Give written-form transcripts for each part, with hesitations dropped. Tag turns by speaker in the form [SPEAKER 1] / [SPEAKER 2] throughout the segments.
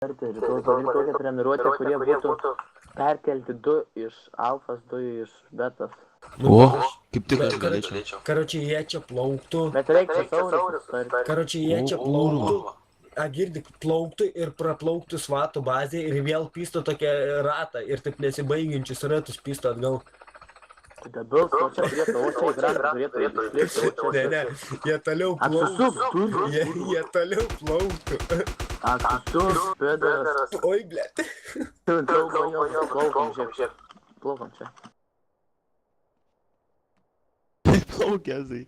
[SPEAKER 1] Rytoj padaryti tokią treniruotę, kurie būtų perkelti 2 iš alfas, 2 iš betas.
[SPEAKER 2] O, kaip tik aš galėčiau.
[SPEAKER 3] Karočiui, jie čia plauktų.
[SPEAKER 1] Bet reikia sauris.
[SPEAKER 3] Karočiui, jie čia plauktų. Girdik, plauktų ir praplauktų svatų bazę ir vėl pistų tokią ratą ir taip nesibaigiančius ratus pistų atgal.
[SPEAKER 1] Debils, o čia turėtų, o čia į grantą turėtų išlėkti.
[SPEAKER 3] Ne, jie toliau plauktų. Jie toliau plauktų.
[SPEAKER 1] Aksus, pėdaras.
[SPEAKER 3] Oi, blėt.
[SPEAKER 1] Plaukom čia. Plaukom čia.
[SPEAKER 2] Plaukėzai.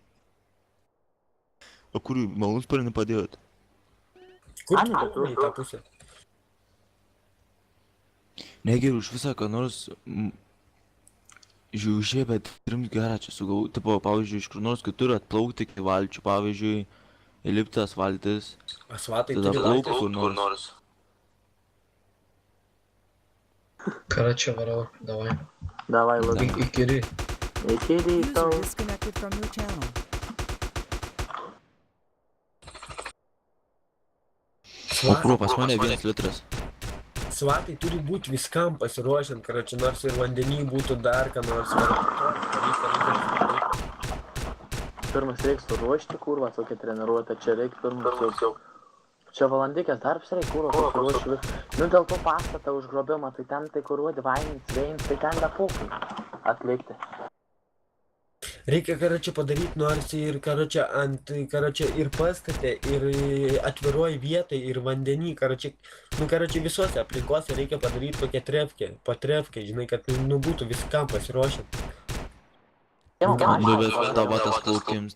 [SPEAKER 2] O kur malūnsparnį padėjot?
[SPEAKER 3] Kur
[SPEAKER 1] Anita,
[SPEAKER 3] tu į tą pusę?
[SPEAKER 2] Negeriu už visą, ką nors žiūrė, bet turim gerą čia sugau. Tipo, pavyzdžiui, iš kur nors kitur atplaukti iki valčių, pavyzdžiui, įlipti asfaltis.
[SPEAKER 3] Asfaltai
[SPEAKER 2] Tada
[SPEAKER 3] turi
[SPEAKER 2] plaukti
[SPEAKER 3] laiptus.
[SPEAKER 2] kur nors.
[SPEAKER 4] Короче, воров, давай.
[SPEAKER 1] Davai, labai.
[SPEAKER 4] Iki ryt.
[SPEAKER 1] Iki
[SPEAKER 5] User
[SPEAKER 1] ryto.
[SPEAKER 5] disconnected from your channel.
[SPEAKER 2] O pro, pas mane 1 litras.
[SPEAKER 3] Svatai turi būti viskam pasiruošiant, karoči, nors ir vandenį būtų dar, ką nors.
[SPEAKER 1] Pirmas reiks suruošti, kurva, tokia treniruotė. Čia reikia pirmas jau. Čia valandikės darbs reikia, kurva, suruošti vis. Nu, dėl to pastatą užgrobimą, tai ten tai kuruoti vainins, veins, tai ten nepūkai atlikti.
[SPEAKER 3] Reikia, karoči, padaryti nors ir, karoči, ir pastate, ir atviroj vietai, ir vandenį, karoči, visuose aplinkose reikia padaryti kokią trefkę, patrefkę, žinai, kad, būtų viskam pasiruošę.
[SPEAKER 2] Nu, bet tavo tas plaukims